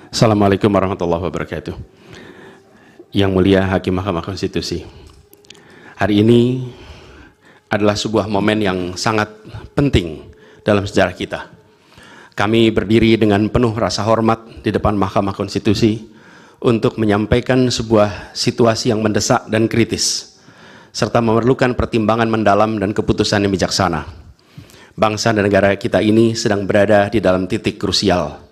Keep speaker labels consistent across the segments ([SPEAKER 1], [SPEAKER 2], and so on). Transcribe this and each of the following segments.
[SPEAKER 1] Assalamualaikum warahmatullahi wabarakatuh. Yang mulia Hakim Mahkamah Konstitusi, hari ini adalah sebuah momen yang sangat penting dalam sejarah kita. Kami berdiri dengan penuh rasa hormat di depan Mahkamah Konstitusi untuk menyampaikan sebuah situasi yang mendesak dan kritis, serta memerlukan pertimbangan mendalam dan keputusan yang bijaksana. Bangsa dan negara kita ini sedang berada di dalam titik krusial,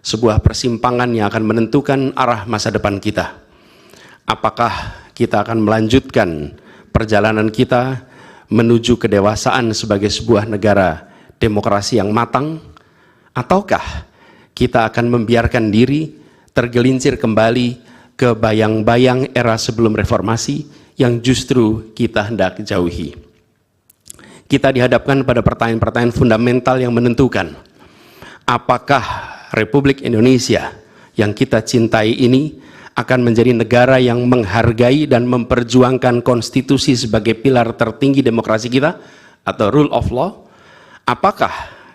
[SPEAKER 1] sebuah persimpangan yang akan menentukan arah masa depan kita. Apakah kita akan melanjutkan perjalanan kita menuju kedewasaan sebagai sebuah negara demokrasi yang matang, ataukah kita akan membiarkan diri tergelincir kembali ke bayang-bayang era sebelum reformasi yang justru kita hendak jauhi. Kita dihadapkan pada pertanyaan-pertanyaan fundamental yang menentukan, apakah Republik Indonesia yang kita cintai ini akan menjadi negara yang menghargai dan memperjuangkan konstitusi sebagai pilar tertinggi demokrasi kita atau rule of law? Apakah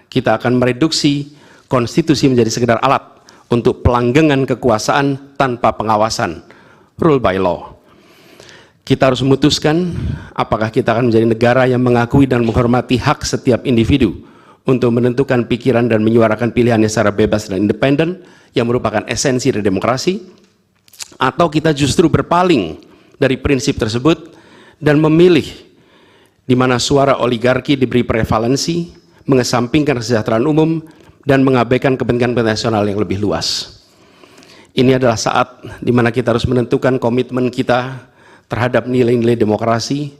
[SPEAKER 1] kita akan mereduksi konstitusi menjadi sekedar alat untuk pelanggengan kekuasaan tanpa pengawasan, rule by law? Kita harus memutuskan apakah kita akan menjadi negara yang mengakui dan menghormati hak setiap individu untuk menentukan pikiran dan menyuarakan pilihannya secara bebas dan independen yang merupakan esensi dari demokrasi, atau kita justru berpaling dari prinsip tersebut dan memilih di mana suara oligarki diberi prevalensi, mengesampingkan kesejahteraan umum dan mengabaikan kepentingan nasional yang lebih luas. Ini adalah saat di mana kita harus menentukan komitmen kita terhadap nilai-nilai demokrasi,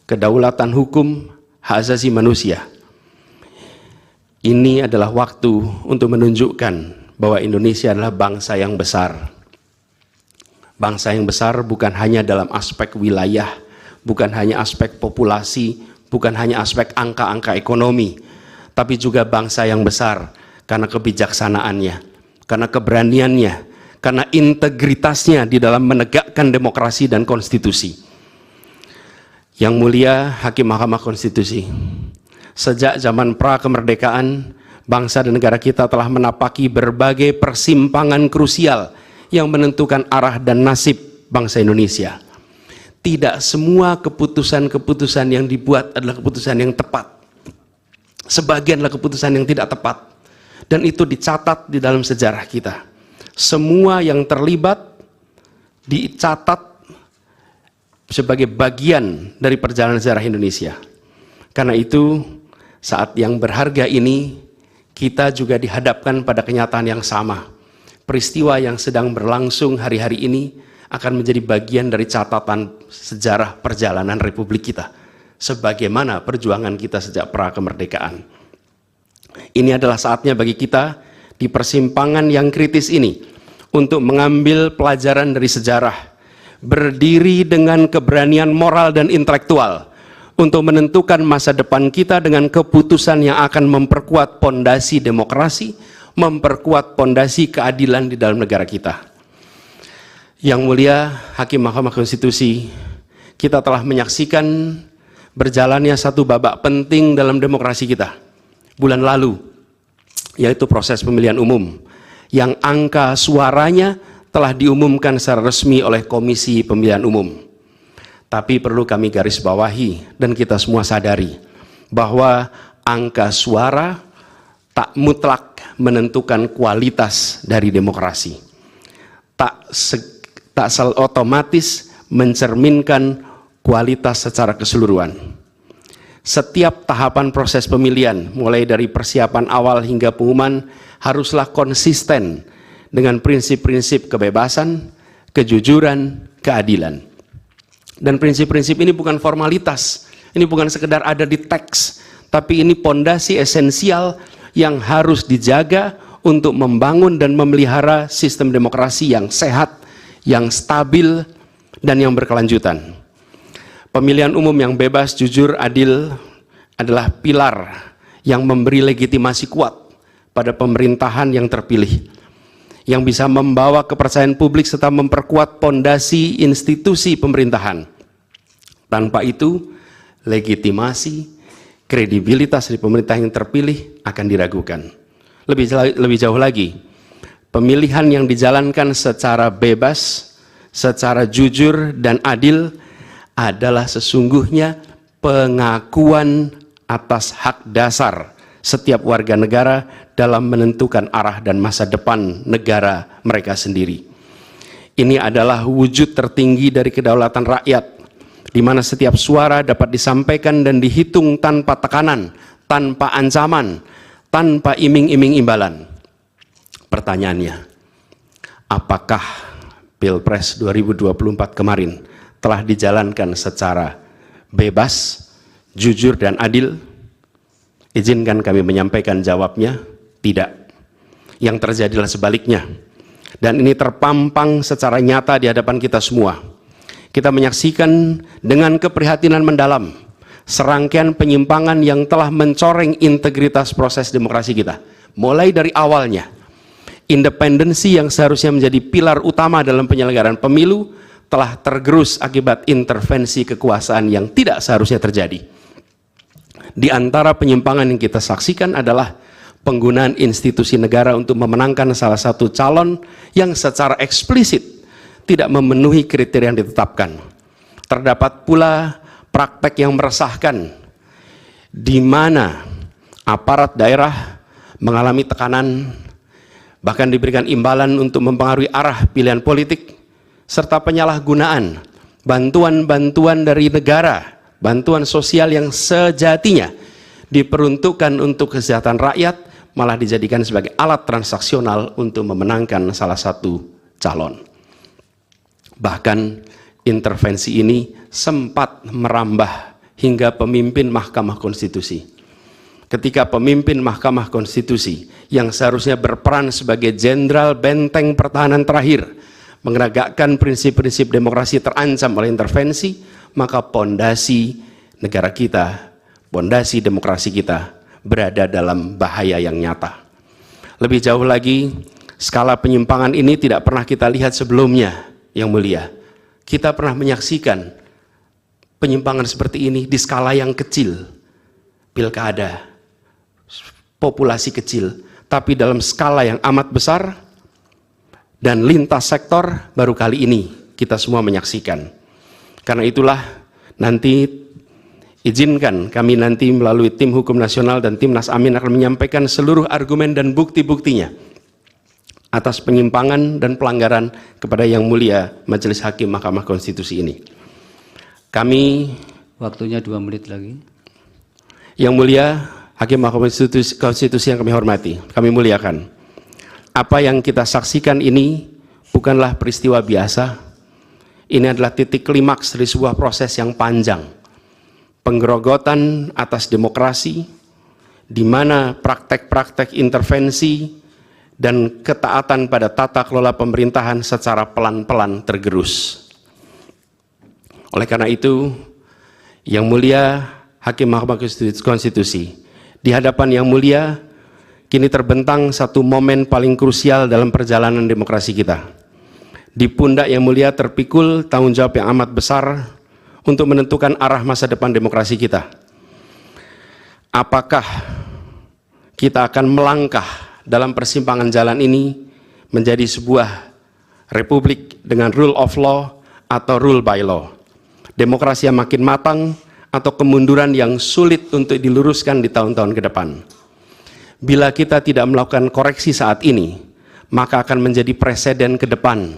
[SPEAKER 1] kedaulatan hukum, hak asasi manusia. Ini adalah waktu untuk menunjukkan bahwa Indonesia adalah bangsa yang besar. Bangsa yang besar bukan hanya dalam aspek wilayah, bukan hanya aspek populasi, bukan hanya aspek angka-angka ekonomi, tapi juga bangsa yang besar karena kebijaksanaannya, karena keberaniannya, karena integritasnya di dalam menegakkan demokrasi dan konstitusi. Yang mulia Hakim Mahkamah Konstitusi, sejak zaman pra-kemerdekaan, bangsa dan negara kita telah menapaki berbagai persimpangan krusial yang menentukan arah dan nasib bangsa Indonesia. Tidak semua keputusan-keputusan yang dibuat adalah keputusan yang tepat. Sebagian adalah keputusan yang tidak tepat. Dan itu dicatat di dalam sejarah kita. Semua yang terlibat dicatat sebagai bagian dari perjalanan sejarah Indonesia. Karena itu, saat yang berharga ini, kita juga dihadapkan pada kenyataan yang sama. Peristiwa yang sedang berlangsung hari-hari ini akan menjadi bagian dari catatan sejarah perjalanan Republik kita, sebagaimana perjuangan kita sejak pra-kemerdekaan. Ini adalah saatnya bagi kita di persimpangan yang kritis ini untuk mengambil pelajaran dari sejarah, berdiri dengan keberanian moral dan intelektual untuk menentukan masa depan kita dengan keputusan yang akan memperkuat pondasi demokrasi, memperkuat pondasi keadilan di dalam negara kita. Yang mulia Hakim Mahkamah Konstitusi, kita telah menyaksikan berjalannya satu babak penting dalam demokrasi kita bulan lalu, yaitu proses pemilihan umum yang angka suaranya telah diumumkan secara resmi oleh Komisi Pemilihan Umum. Tapi perlu kami garis bawahi dan kita semua sadari bahwa angka suara tak mutlak menentukan kualitas dari demokrasi. Tak otomatis mencerminkan kualitas secara keseluruhan. Setiap tahapan proses pemilihan, mulai dari persiapan awal hingga pengumuman, haruslah konsisten dengan prinsip-prinsip kebebasan, kejujuran, keadilan. Dan prinsip-prinsip ini bukan formalitas, ini bukan sekedar ada di teks, tapi ini pondasi esensial yang harus dijaga untuk membangun dan memelihara sistem demokrasi yang sehat, yang stabil, dan yang berkelanjutan. Pemilihan umum yang bebas, jujur, adil adalah pilar yang memberi legitimasi kuat pada pemerintahan yang terpilih, yang bisa membawa kepercayaan publik serta memperkuat pondasi institusi pemerintahan. Tanpa itu, legitimasi, kredibilitas dari pemerintah yang terpilih akan diragukan. Lebih jauh lagi, pemilihan yang dijalankan secara bebas, secara jujur dan adil adalah sesungguhnya pengakuan atas hak dasar setiap warga negara dalam menentukan arah dan masa depan negara mereka sendiri. Ini adalah wujud tertinggi dari kedaulatan rakyat, di mana setiap suara dapat disampaikan dan dihitung tanpa tekanan, tanpa ancaman, tanpa iming-iming imbalan. Pertanyaannya, apakah Pilpres 2024 kemarin telah dijalankan secara bebas, jujur, dan adil? Izinkan kami menyampaikan jawabnya, tidak. Yang terjadilah sebaliknya. Dan ini terpampang secara nyata di hadapan kita semua. Kita menyaksikan dengan keprihatinan mendalam serangkaian penyimpangan yang telah mencoreng integritas proses demokrasi kita. Mulai dari awalnya, independensi yang seharusnya menjadi pilar utama dalam penyelenggaraan pemilu telah tergerus akibat intervensi kekuasaan yang tidak seharusnya terjadi. Di antara penyimpangan yang kita saksikan adalah penggunaan institusi negara untuk memenangkan salah satu calon yang secara eksplisit tidak memenuhi kriteria yang ditetapkan. Terdapat pula praktek yang meresahkan, di mana aparat daerah mengalami tekanan, bahkan diberikan imbalan untuk mempengaruhi arah pilihan politik, serta penyalahgunaan bantuan-bantuan dari negara, bantuan sosial yang sejatinya diperuntukkan untuk kesejahteraan rakyat, malah dijadikan sebagai alat transaksional untuk memenangkan salah satu calon. Bahkan intervensi ini sempat merambah hingga pemimpin Mahkamah Konstitusi. Ketika pemimpin Mahkamah Konstitusi yang seharusnya berperan sebagai jenderal benteng pertahanan terakhir menegakkan prinsip-prinsip demokrasi terancam oleh intervensi, maka pondasi negara kita, pondasi demokrasi kita berada dalam bahaya yang nyata. Lebih jauh lagi, skala penyimpangan ini tidak pernah kita lihat sebelumnya, Yang Mulia. Kita pernah menyaksikan penyimpangan seperti ini di skala yang kecil, pilkada, populasi kecil, tapi dalam skala yang amat besar dan lintas sektor baru kali ini kita semua menyaksikan. Karena itulah nanti izinkan kami nanti melalui tim hukum nasional dan Timnas Amin akan menyampaikan seluruh argumen dan bukti-buktinya atas penyimpangan dan pelanggaran kepada Yang Mulia Majelis Hakim Mahkamah Konstitusi ini. Kami,
[SPEAKER 2] waktunya 2 menit lagi.
[SPEAKER 1] Yang Mulia Hakim Mahkamah Konstitusi yang kami hormati, kami muliakan. Apa yang kita saksikan ini bukanlah peristiwa biasa. Ini adalah titik klimaks dari sebuah proses yang panjang. Penggerogotan atas demokrasi, di mana praktek-praktek intervensi dan ketaatan pada tata kelola pemerintahan secara pelan-pelan tergerus. Oleh karena itu, Yang Mulia Hakim Mahkamah Konstitusi, di hadapan Yang Mulia, kini terbentang satu momen paling krusial dalam perjalanan demokrasi kita. Di pundak Yang Mulia terpikul tanggung jawab yang amat besar untuk menentukan arah masa depan demokrasi kita. Apakah kita akan melangkah dalam persimpangan jalan ini menjadi sebuah republik dengan rule of law atau rule by law? Demokrasi yang makin matang atau kemunduran yang sulit untuk diluruskan di tahun-tahun ke depan? Bila kita tidak melakukan koreksi saat ini, maka akan menjadi presiden ke depan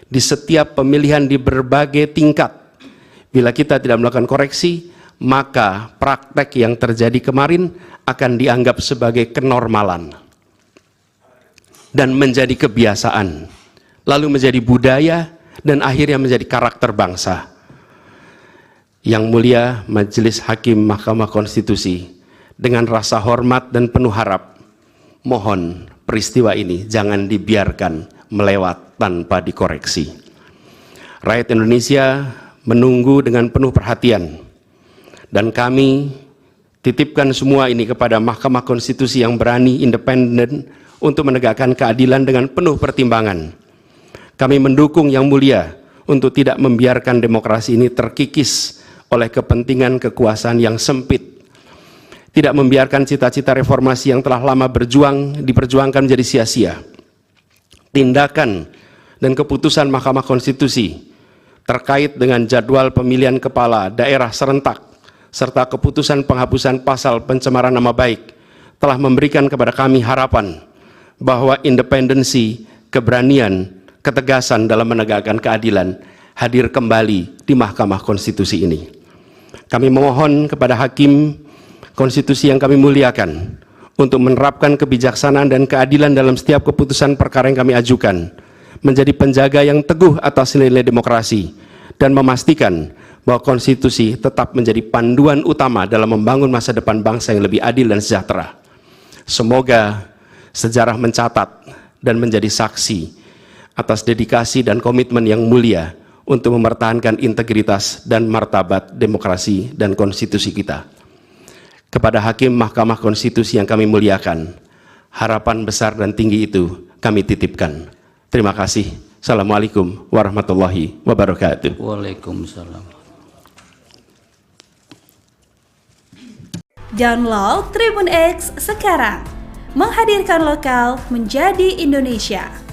[SPEAKER 1] di setiap pemilihan di berbagai tingkat. Bila kita tidak melakukan koreksi, maka praktek yang terjadi kemarin akan dianggap sebagai kenormalan dan menjadi kebiasaan, lalu menjadi budaya, dan akhirnya menjadi karakter bangsa. Yang Mulia Majelis Hakim Mahkamah Konstitusi, dengan rasa hormat dan penuh harap, mohon peristiwa ini jangan dibiarkan melewat tanpa dikoreksi. Rakyat Indonesia menunggu dengan penuh perhatian, dan kami titipkan semua ini kepada Mahkamah Konstitusi yang berani, independen, untuk menegakkan keadilan dengan penuh pertimbangan. Kami mendukung Yang Mulia untuk tidak membiarkan demokrasi ini terkikis oleh kepentingan kekuasaan yang sempit, tidak membiarkan cita-cita reformasi yang telah lama diperjuangkan menjadi sia-sia. tindakan dan keputusan Mahkamah Konstitusi terkait dengan jadwal pemilihan kepala daerah serentak serta keputusan penghapusan pasal pencemaran nama baik telah memberikan kepada kami harapan bahwa independensi, keberanian, ketegasan dalam menegakkan keadilan hadir kembali di Mahkamah Konstitusi ini. Kami memohon kepada Hakim Konstitusi yang kami muliakan untuk menerapkan kebijaksanaan dan keadilan dalam setiap keputusan perkara yang kami ajukan, menjadi penjaga yang teguh atas nilai demokrasi, dan memastikan bahwa konstitusi tetap menjadi panduan utama dalam membangun masa depan bangsa yang lebih adil dan sejahtera. Semoga sejarah mencatat dan menjadi saksi atas dedikasi dan komitmen yang mulia untuk mempertahankan integritas dan martabat demokrasi dan konstitusi kita. Kepada Hakim Mahkamah Konstitusi yang kami muliakan, harapan besar dan tinggi itu kami titipkan. Terima kasih. Assalamualaikum warahmatullahi wabarakatuh.
[SPEAKER 2] Waalaikumsalam.
[SPEAKER 3] Download Tribun X sekarang, menghadirkan lokal menjadi Indonesia.